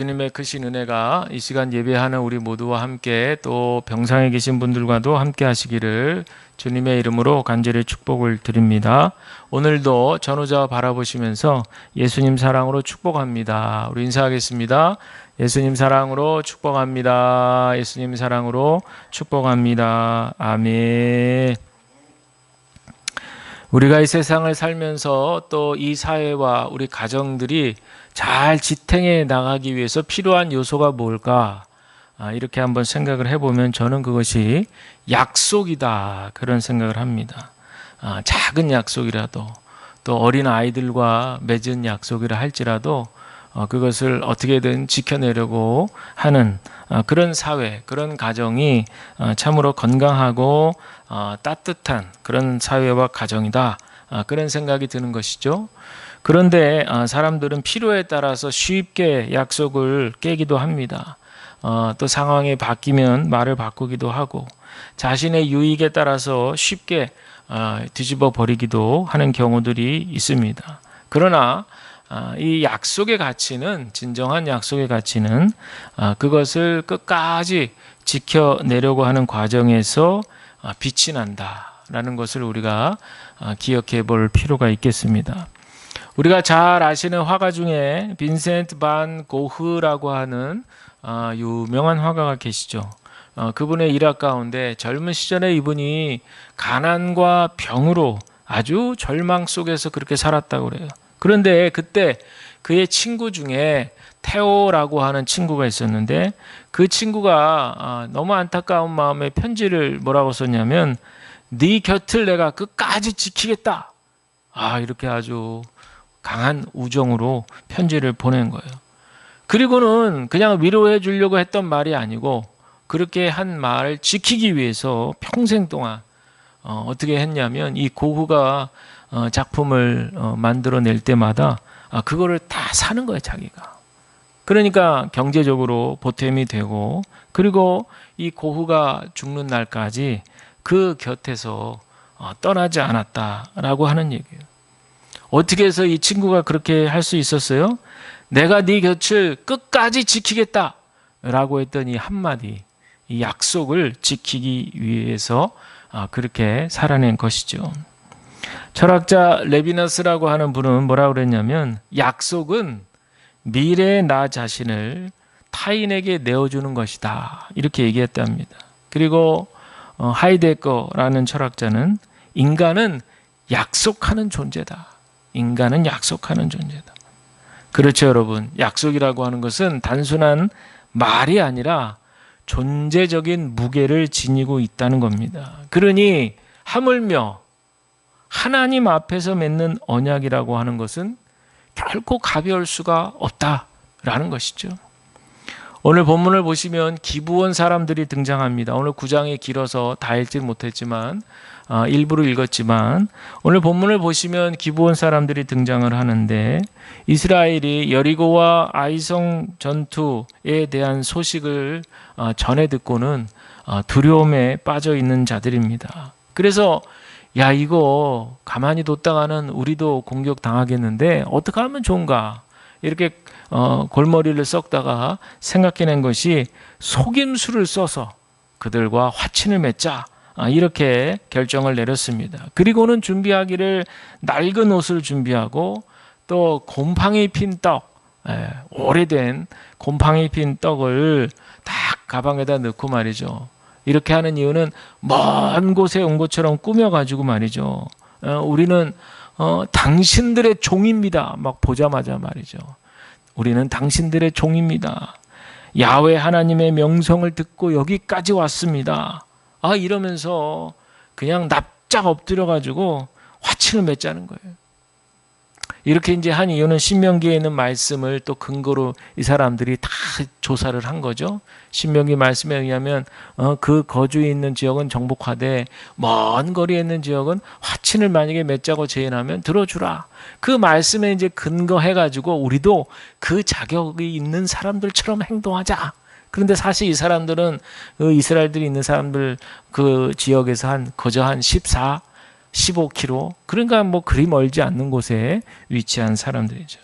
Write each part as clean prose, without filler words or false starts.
주님의 크신 은혜가 이 시간 예배하는 우리 모두와 함께 또 병상에 계신 분들과도 함께 하시기를 주님의 이름으로 간절히 축복을 드립니다. 오늘도 전후좌 바라보시면서 예수님 사랑으로 축복합니다. 우리 인사하겠습니다. 예수님 사랑으로 축복합니다. 예수님 사랑으로 축복합니다. 아멘. 우리가 이 세상을 살면서 또 이 사회와 우리 가정들이 잘 지탱해 나가기 위해서 필요한 요소가 뭘까? 이렇게 한번 생각을 해보면 저는 그것이 약속이다. 그런 생각을 합니다. 작은 약속이라도 또 어린 아이들과 맺은 약속이라 할지라도 그것을 어떻게든 지켜내려고 하는 그런 사회, 그런 가정이 참으로 건강하고 따뜻한 그런 사회와 가정이다. 그런 생각이 드는 것이죠. 그런데 사람들은 필요에 따라서 쉽게 약속을 깨기도 합니다. 또 상황이 바뀌면 말을 바꾸기도 하고 자신의 유익에 따라서 쉽게 뒤집어 버리기도 하는 경우들이 있습니다. 그러나 이 약속의 가치는, 진정한 약속의 가치는 그것을 끝까지 지켜내려고 하는 과정에서 빛이 난다라는 것을 우리가 기억해 볼 필요가 있겠습니다. 우리가 잘 아시는 화가 중에 빈센트 반 고흐라고 하는 유명한 화가가 계시죠. 그분의 일화 가운데 젊은 시절에 이분이 가난과 병으로 아주 절망 속에서 그렇게 살았다고 그래요. 그런데 그때 그의 친구 중에 테오라고 하는 친구가 있었는데 그 친구가 너무 안타까운 마음에 편지를 뭐라고 썼냐면 네 곁을 내가 끝까지 지키겠다. 이렇게 아주 강한 우정으로 편지를 보낸 거예요. 그리고는 그냥 위로해 주려고 했던 말이 아니고 그렇게 한 말을 지키기 위해서 평생 동안 어떻게 했냐면 이 고흐가 작품을 만들어낼 때마다 그거를 다 사는 거예요, 자기가. 그러니까 경제적으로 보탬이 되고 그리고 이 고흐가 죽는 날까지 그 곁에서 떠나지 않았다라고 하는 얘기예요. 어떻게 해서 이 친구가 그렇게 할 수 있었어요? 내가 네 곁을 끝까지 지키겠다라고 했던 이 한마디, 이 약속을 지키기 위해서 그렇게 살아낸 것이죠. 철학자 레비너스라고 하는 분은 뭐라고 그랬냐면 약속은 미래의 나 자신을 타인에게 내어주는 것이다. 이렇게 얘기했답니다. 그리고 하이데거라는 철학자는 인간은 약속하는 존재다. 인간은 약속하는 존재다. 그렇죠, 여러분. 약속이라고 하는 것은 단순한 말이 아니라 존재적인 무게를 지니고 있다는 겁니다. 그러니 하물며 하나님 앞에서 맺는 언약이라고 하는 것은 결코 가벼울 수가 없다라는 것이죠. 오늘 본문을 보시면 기브온 사람들이 등장합니다. 오늘 9장이 길어서 다 읽지 못했지만 일부러 읽었지만 오늘 본문을 보시면 기브온 사람들이 등장을 하는데 이스라엘이 여리고와 아이성 전투에 대한 소식을 전해 듣고는 두려움에 빠져 있는 자들입니다. 그래서 야, 이거 가만히 뒀다가는 우리도 공격당하겠는데 어떻게 하면 좋은가? 이렇게 골머리를 썩다가 생각해낸 것이 속임수를 써서 그들과 화친을 맺자. 이렇게 결정을 내렸습니다. 그리고는 준비하기를 낡은 옷을 준비하고 또 곰팡이 핀 떡, 오래된 곰팡이 핀 떡을 딱 가방에다 넣고 말이죠. 이렇게 하는 이유는 먼 곳에 온 것처럼 꾸며가지고 말이죠. 우리는 당신들의 종입니다. 막 보자마자 말이죠. 우리는 당신들의 종입니다. 야훼 하나님의 명성을 듣고 여기까지 왔습니다. 이러면서 그냥 납작 엎드려가지고 화친을 맺자는 거예요. 이렇게 이제 한 이유는 신명기에 있는 말씀을 또 근거로 이 사람들이 다 조사를 한 거죠. 신명기 말씀에 의하면 그 거주에 있는 지역은 정복하되 먼 거리에 있는 지역은 화친을 만약에 맺자고 제안하면 들어주라. 그 말씀에 이제 근거해가지고 우리도 그 자격이 있는 사람들처럼 행동하자. 그런데 사실 이 사람들은 이스라엘들이 있는 사람들 그 지역에서 거저 한 15km 그러니까 뭐 그리 멀지 않는 곳에 위치한 사람들이죠.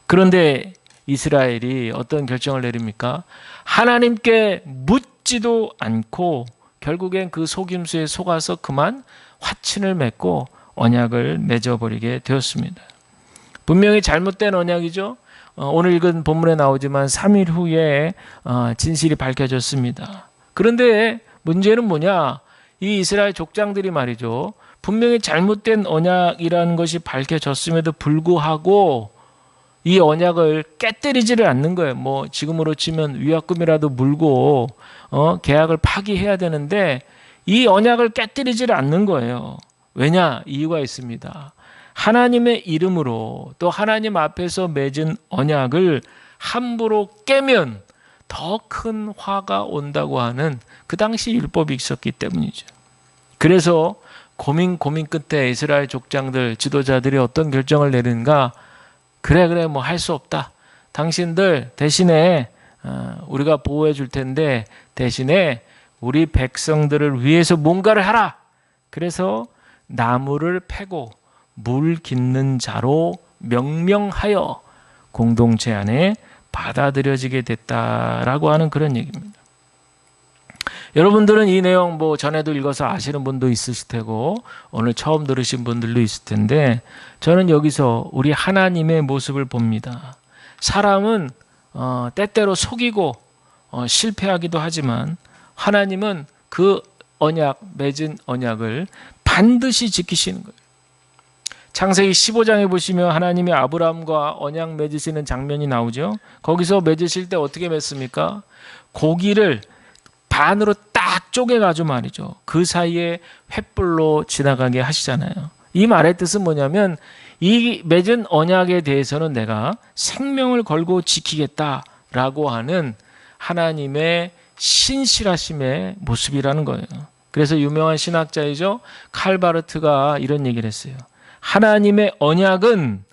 그런데 이스라엘이 어떤 결정을 내립니까? 하나님께 묻지도 않고 결국엔 그 속임수에 속아서 그만 화친을 맺고 언약을 맺어버리게 되었습니다. 분명히 잘못된 언약이죠. 오늘 읽은 본문에 나오지만 3일 후에 진실이 밝혀졌습니다. 그런데 문제는 뭐냐? 이 이스라엘 족장들이 말이죠. 분명히 잘못된 언약이라는 것이 밝혀졌음에도 불구하고 이 언약을 깨뜨리지를 않는 거예요. 뭐 지금으로 치면 위약금이라도 물고 계약을 파기해야 되는데 이 언약을 깨뜨리지를 않는 거예요. 왜냐? 이유가 있습니다. 하나님의 이름으로 또 하나님 앞에서 맺은 언약을 함부로 깨면 더 큰 화가 온다고 하는 그 당시 율법이 있었기 때문이죠. 그래서 고민 끝에 이스라엘 족장들 지도자들이 어떤 결정을 내리는가? 그래 뭐 할 수 없다. 당신들 대신에 우리가 보호해 줄 텐데 대신에 우리 백성들을 위해서 뭔가를 하라. 그래서 나무를 패고 물 깃는 자로 명명하여 공동체 안에 받아들여지게 됐다라고 하는 그런 얘기입니다. 여러분들은 이 내용 뭐 전에도 읽어서 아시는 분도 있으실 테고 오늘 처음 들으신 분들도 있을 텐데 저는 여기서 우리 하나님의 모습을 봅니다. 사람은 때때로 속이고 실패하기도 하지만 하나님은 그 언약, 맺은 언약을 반드시 지키시는 거예요. 창세기 15장에 보시면 하나님이 아브라함과 언약 맺으시는 장면이 나오죠. 거기서 맺으실 때 어떻게 맺습니까? 고기를 반으로 딱 쪼개가지고 말이죠. 그 사이에 횃불로 지나가게 하시잖아요. 이 말의 뜻은 뭐냐면 이 맺은 언약에 대해서는 내가 생명을 걸고 지키겠다라고 하는 하나님의 신실하심의 모습이라는 거예요. 그래서 유명한 신학자이죠. 칼바르트가 이런 얘기를 했어요. 하나님의 언약은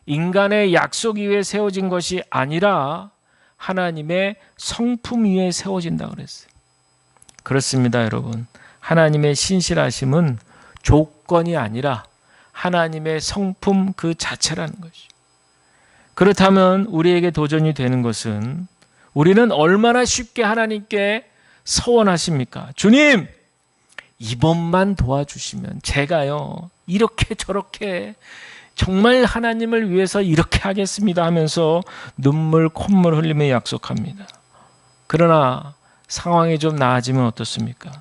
인간의 약속 위에 세워진 것이 아니라 하나님의 성품 위에 세워진다 그랬어요. 그렇습니다, 여러분. 하나님의 신실하심은 조건이 아니라 하나님의 성품 그 자체라는 것이죠. 그렇다면 우리에게 도전이 되는 것은 우리는 얼마나 쉽게 하나님께 서원하십니까? 주님, 이번만 도와주시면 제가요 이렇게 저렇게 정말 하나님을 위해서 이렇게 하겠습니다 하면서 눈물 콧물 흘리며 약속합니다. 그러나 상황이 좀 나아지면 어떻습니까?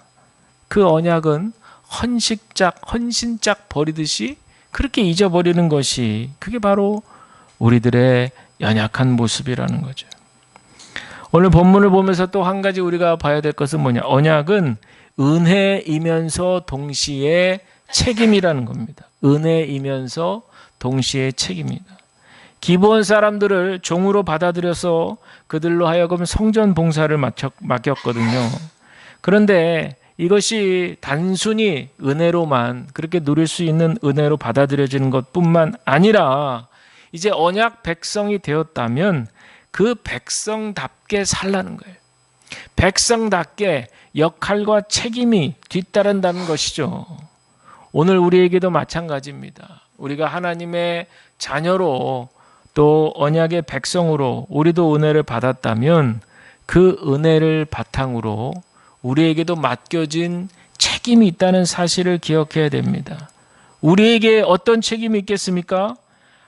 그 언약은 헌신짝 버리듯이 그렇게 잊어버리는 것이 그게 바로 우리들의 연약한 모습이라는 거죠. 오늘 본문을 보면서 또 한 가지 우리가 봐야 될 것은 뭐냐? 언약은 은혜이면서 동시에 책임이라는 겁니다. 은혜이면서 동시에 책임이다. 기브온 사람들을 종으로 받아들여서 그들로 하여금 성전 봉사를 맡겼거든요. 그런데 이것이 단순히 은혜로만 그렇게 누릴 수 있는 은혜로 받아들여지는 것뿐만 아니라 이제 언약 백성이 되었다면 그 백성답게 살라는 거예요. 백성답게 역할과 책임이 뒤따른다는 것이죠. 오늘 우리에게도 마찬가지입니다. 우리가 하나님의 자녀로 또 언약의 백성으로 우리도 은혜를 받았다면 그 은혜를 바탕으로 우리에게도 맡겨진 책임이 있다는 사실을 기억해야 됩니다. 우리에게 어떤 책임이 있겠습니까?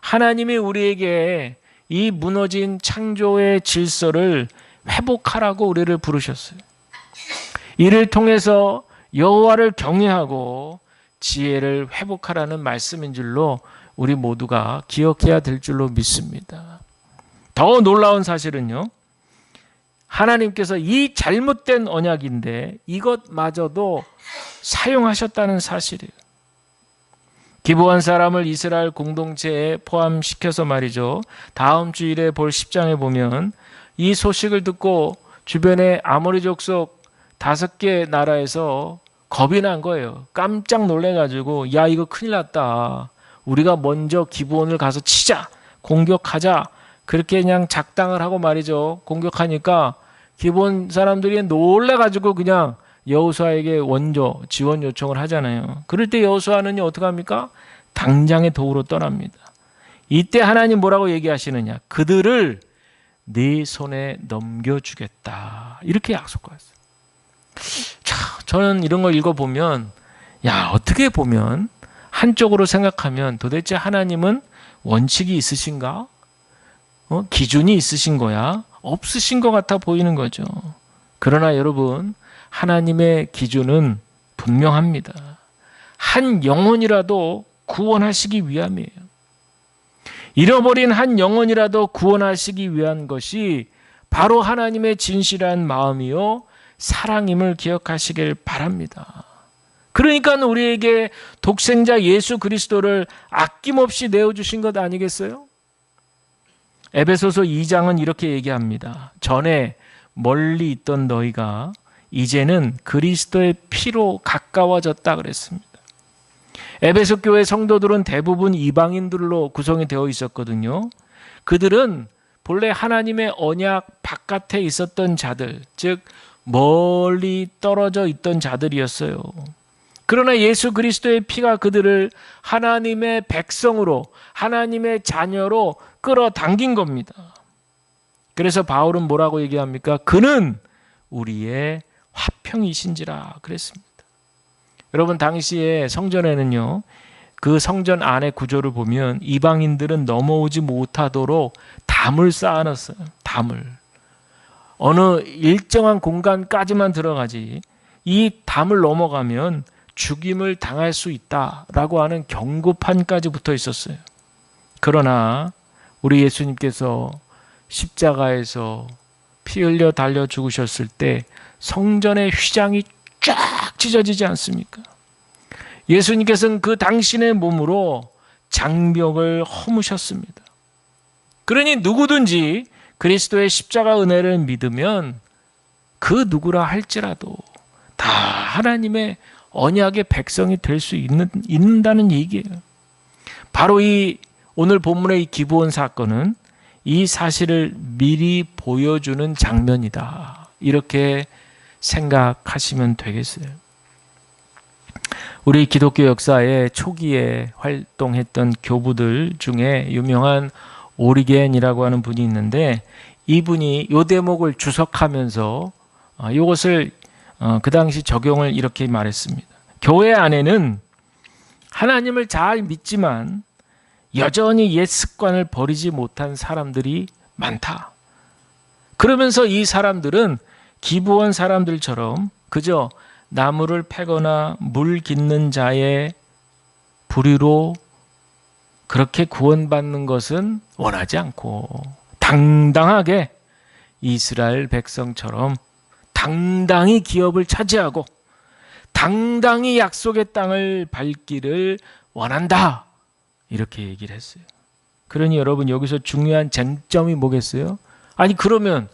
하나님이 우리에게 이 무너진 창조의 질서를 회복하라고 우리를 부르셨어요. 이를 통해서 여호와를 경외하고 지혜를 회복하라는 말씀인 줄로 우리 모두가 기억해야 될 줄로 믿습니다. 더 놀라운 사실은요. 하나님께서 이 잘못된 언약인데 이것마저도 사용하셨다는 사실이에요. 기브온 사람을 이스라엘 공동체에 포함시켜서 말이죠. 다음 주일에 볼 10장에 보면 이 소식을 듣고 주변의 아모리 족속 5개 나라에서 겁이 난 거예요. 깜짝 놀래가지고 야 이거 큰일 났다. 우리가 먼저 기브온을 가서 치자. 공격하자. 그렇게 그냥 작당을 하고 말이죠. 공격하니까 기브온 사람들이 놀래가지고 그냥 여호수아에게 원조 지원 요청을 하잖아요. 그럴 때 여호수아는 어떻게 합니까? 당장의 도구로 떠납니다. 이때 하나님 뭐라고 얘기하시느냐? 그들을 네 손에 넘겨주겠다. 이렇게 약속하셨어요. 자, 저는 이런 걸 읽어보면 어떻게 보면 한쪽으로 생각하면 도대체 하나님은 원칙이 있으신가? 기준이 있으신 거야? 없으신 것 같아 보이는 거죠. 그러나 여러분, 하나님의 기준은 분명합니다. 한 영혼이라도 구원하시기 위함이에요. 잃어버린 한 영혼이라도 구원하시기 위한 것이 바로 하나님의 진실한 마음이요 사랑임을 기억하시길 바랍니다. 그러니까 우리에게 독생자 예수 그리스도를 아낌없이 내어주신 것 아니겠어요? 에베소서 2장은 이렇게 얘기합니다. 전에 멀리 있던 너희가 이제는 그리스도의 피로 가까워졌다 그랬습니다. 에베소 교회 성도들은 대부분 이방인들로 구성이 되어 있었거든요. 그들은 본래 하나님의 언약 바깥에 있었던 자들, 즉 멀리 떨어져 있던 자들이었어요. 그러나 예수 그리스도의 피가 그들을 하나님의 백성으로, 하나님의 자녀로 끌어당긴 겁니다. 그래서 바울은 뭐라고 얘기합니까? 그는 우리의 화평이신지라 그랬습니다. 여러분, 당시에 성전에는요, 그 성전 안의 구조를 보면 이방인들은 넘어오지 못하도록 담을 쌓아놨어요. 담을. 어느 일정한 공간까지만 들어가지 이 담을 넘어가면 죽임을 당할 수 있다라고 하는 경고판까지 붙어 있었어요. 그러나 우리 예수님께서 십자가에서 피 흘려 달려 죽으셨을 때 성전의 휘장이 쫙 찢어지지 않습니까? 예수님께서는 그 당신의 몸으로 장벽을 허무셨습니다. 그러니 누구든지 그리스도의 십자가 은혜를 믿으면 그 누구라 할지라도 다 하나님의 언약의 백성이 될 수 있는다는 얘기예요. 바로 이 오늘 본문의 이 기브온 사건은 이 사실을 미리 보여주는 장면이다. 이렇게 생각하시면 되겠어요. 우리 기독교 역사의 초기에 활동했던 교부들 중에 유명한 오리겐이라고 하는 분이 있는데, 이분이 이 대목을 주석하면서 이것을 그 당시 적용을 이렇게 말했습니다. 교회 안에는 하나님을 잘 믿지만 여전히 옛 습관을 버리지 못한 사람들이 많다. 그러면서 이 사람들은 기브온 사람들처럼 그저 나무를 패거나 물 깃는 자의 부류로 그렇게 구원받는 것은 원하지 않고 당당하게 이스라엘 백성처럼 당당히 기업을 차지하고 당당히 약속의 땅을 밟기를 원한다. 이렇게 얘기를 했어요. 그러니 여러분, 여기서 중요한 쟁점이 뭐겠어요? 아니, 그러면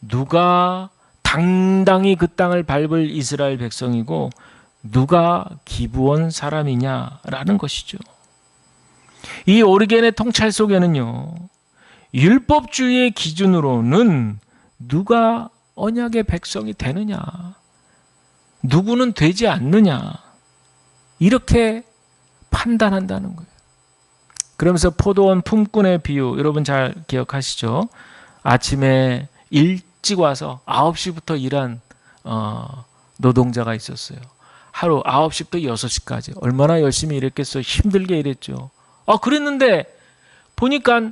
누가 당당히 그 땅을 밟을 이스라엘 백성이고 누가 기브온 사람이냐라는 것이죠. 이 오리겐의 통찰 속에는요, 율법주의의 기준으로는 누가 언약의 백성이 되느냐, 누구는 되지 않느냐, 이렇게 판단한다는 거예요. 그러면서 포도원 품꾼의 비유, 여러분 잘 기억하시죠? 아침에 일찍 와서 9시부터 일한 노동자가 있었어요. 하루 9시부터 6시까지. 얼마나 열심히 일했겠어요. 힘들게 일했죠. 그랬는데 보니까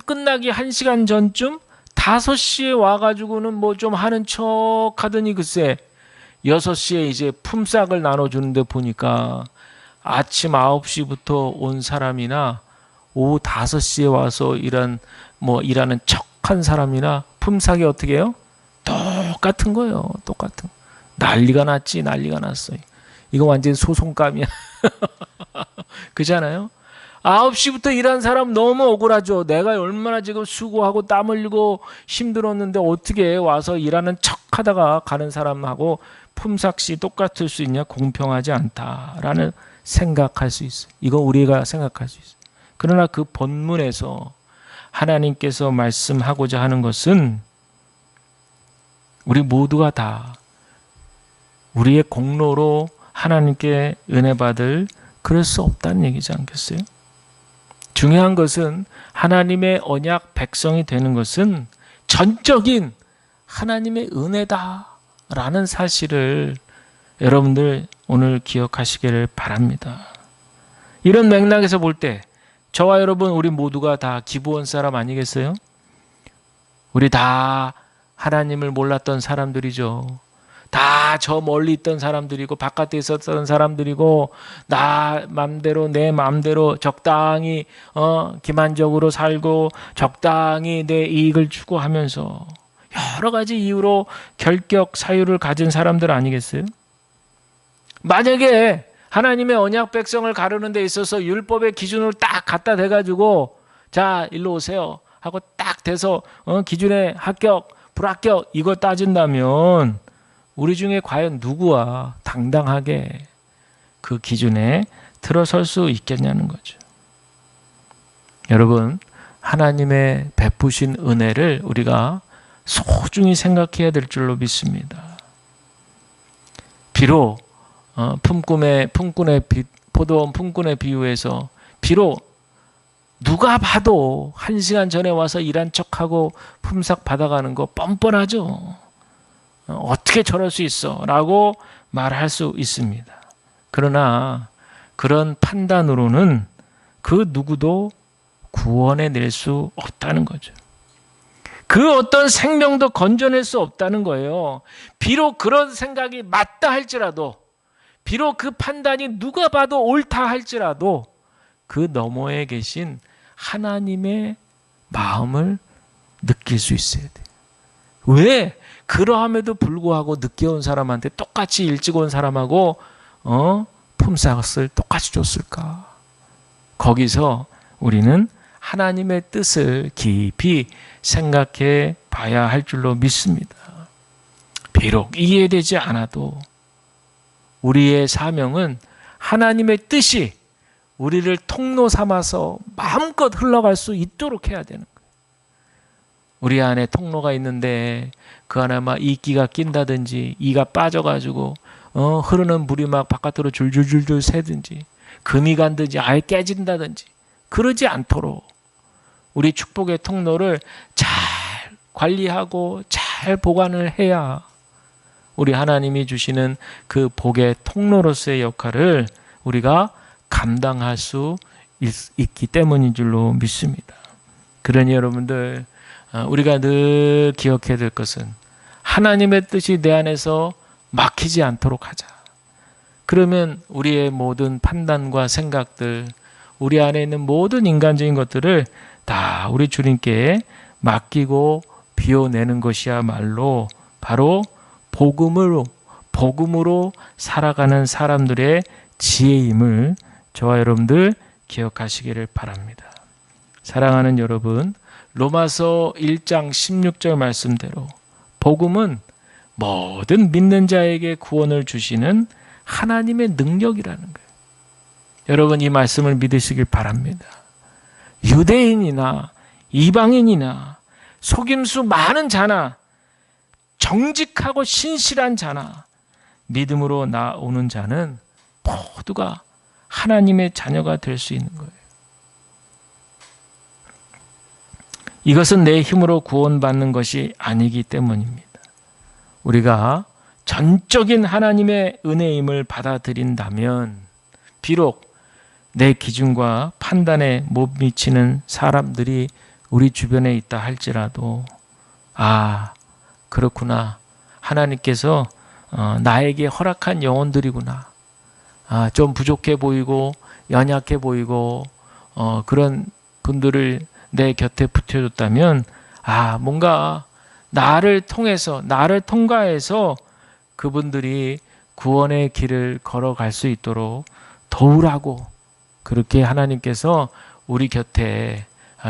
끝나기 1시간 전쯤 5시에 와가지고는 뭐 좀 하는 척 하더니 글쎄 6시에 이제 품삯을 나눠주는데 보니까 아침 9시부터 온 사람이나 오후 5시에 와서 일하는 척한 사람이나 품삯이 어떻게 해요? 똑같은 거예요. 똑같은. 난리가 났지, 난리가 났어요. 이거 완전 소송감이야. 그렇잖아요? 9시부터 일한 사람 너무 억울하죠. 내가 얼마나 지금 수고하고 땀 흘리고 힘들었는데 어떻게 와서 일하는 척 하다가 가는 사람하고 품삯이 똑같을 수 있냐? 공평하지 않다라는 생각할 수 있어요. 이거 우리가 생각할 수 있어요. 그러나 그 본문에서 하나님께서 말씀하고자 하는 것은 우리 모두가 다 우리의 공로로 하나님께 은혜 받을 그럴 수 없다는 얘기지 않겠어요? 중요한 것은 하나님의 언약 백성이 되는 것은 전적인 하나님의 은혜다라는 사실을 여러분들 오늘 기억하시기를 바랍니다. 이런 맥락에서 볼 때 저와 여러분 우리 모두가 다 기브온 사람 아니겠어요? 우리 다 하나님을 몰랐던 사람들이죠. 다 저 멀리 있던 사람들이고 바깥에 있었던 사람들이고 나 맘대로 내 맘대로 적당히 기만적으로 살고 적당히 내 이익을 추구하면서 여러 가지 이유로 결격 사유를 가진 사람들 아니겠어요? 만약에 하나님의 언약 백성을 가르는 데 있어서 율법의 기준을 딱 갖다 대가지고 자 일로 오세요 하고 딱 대서 기준에 합격 불합격 이거 따진다면 우리 중에 과연 누구와 당당하게 그 기준에 들어설 수 있겠냐는 거죠. 여러분 하나님의 베푸신 은혜를 우리가 소중히 생각해야 될 줄로 믿습니다. 비록 포도원 품꾼의 비유에서 비록 누가 봐도 1시간 전에 와서 일한 척하고 품삯 받아가는 거 뻔뻔하죠. 어떻게 저럴 수 있어? 라고 말할 수 있습니다. 그러나 그런 판단으로는 그 누구도 구원해낼 수 없다는 거죠. 그 어떤 생명도 건져낼 수 없다는 거예요. 비록 그런 생각이 맞다 할지라도 비록 그 판단이 누가 봐도 옳다 할지라도 그 너머에 계신 하나님의 마음을 느낄 수 있어야 돼요. 왜? 그러함에도 불구하고 늦게 온 사람한테 똑같이 일찍 온 사람하고 품삯을 똑같이 줬을까? 거기서 우리는 하나님의 뜻을 깊이 생각해 봐야 할 줄로 믿습니다. 비록 이해되지 않아도 우리의 사명은 하나님의 뜻이 우리를 통로 삼아서 마음껏 흘러갈 수 있도록 해야 되는 거예요. 우리 안에 통로가 있는데 그 안에 막 이끼가 낀다든지 이가 빠져가지고 흐르는 물이 막 바깥으로 줄줄줄줄 새든지 금이 간든지 아예 깨진다든지 그러지 않도록 우리 축복의 통로를 잘 관리하고 잘 보관을 해야 우리 하나님이 주시는 그 복의 통로로서의 역할을 우리가 감당할 수 있기 때문인 줄로 믿습니다. 그러니 여러분들 우리가 늘 기억해야 될 것은 하나님의 뜻이 내 안에서 막히지 않도록 하자. 그러면 우리의 모든 판단과 생각들, 우리 안에 있는 모든 인간적인 것들을 다 우리 주님께 맡기고 비워내는 것이야말로 바로 복음으로 살아가는 사람들의 지혜임을 저와 여러분들 기억하시기를 바랍니다. 사랑하는 여러분, 로마서 1장 16절 말씀대로 복음은 모든 믿는 자에게 구원을 주시는 하나님의 능력이라는 거예요. 여러분 이 말씀을 믿으시길 바랍니다. 유대인이나 이방인이나 속임수 많은 자나 정직하고 신실한 자나 믿음으로 나오는 자는 모두가 하나님의 자녀가 될 수 있는 거예요. 이것은 내 힘으로 구원받는 것이 아니기 때문입니다. 우리가 전적인 하나님의 은혜임을 받아들인다면 비록 내 기준과 판단에 못 미치는 사람들이 우리 주변에 있다 할지라도 그렇구나. 하나님께서 나에게 허락한 영혼들이구나. 좀 부족해 보이고 연약해 보이고 그런 분들을 내 곁에 붙여줬다면 뭔가 나를 통과해서 그분들이 구원의 길을 걸어갈 수 있도록 도우라고 그렇게 하나님께서 우리 곁에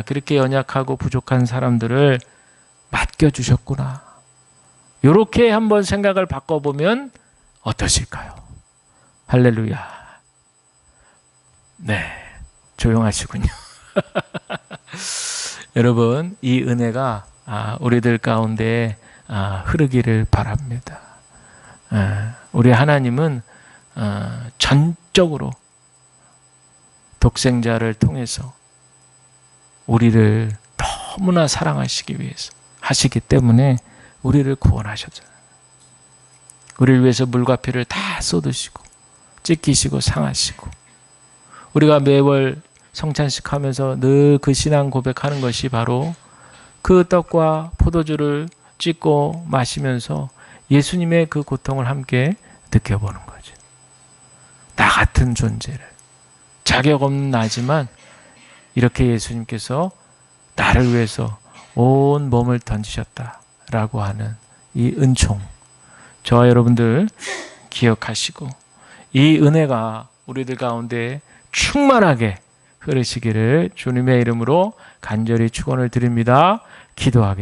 그렇게 연약하고 부족한 사람들을 맡겨주셨구나. 이렇게 한번 생각을 바꿔보면 어떠실까요? 할렐루야. 네, 조용하시군요. 여러분, 이 은혜가 우리들 가운데 흐르기를 바랍니다. 우리 하나님은 전적으로 독생자를 통해서 우리를 너무나 사랑하시기 위해서 하시기 때문에 우리를 구원하셨잖아요. 우리를 위해서 물과 피를 다 쏟으시고 찢기시고 상하시고, 우리가 매월 성찬식 하면서 늘 그 신앙 고백하는 것이 바로 그 떡과 포도주를 찢고 마시면서 예수님의 그 고통을 함께 느껴보는 거죠. 나 같은 존재를, 자격 없는 나지만 이렇게 예수님께서 나를 위해서 온 몸을 던지셨다라고 하는 이 은총, 저와 여러분들 기억하시고 이 은혜가 우리들 가운데 충만하게 흐르시기를 주님의 이름으로 간절히 축원을 드립니다. 기도하겠습니다.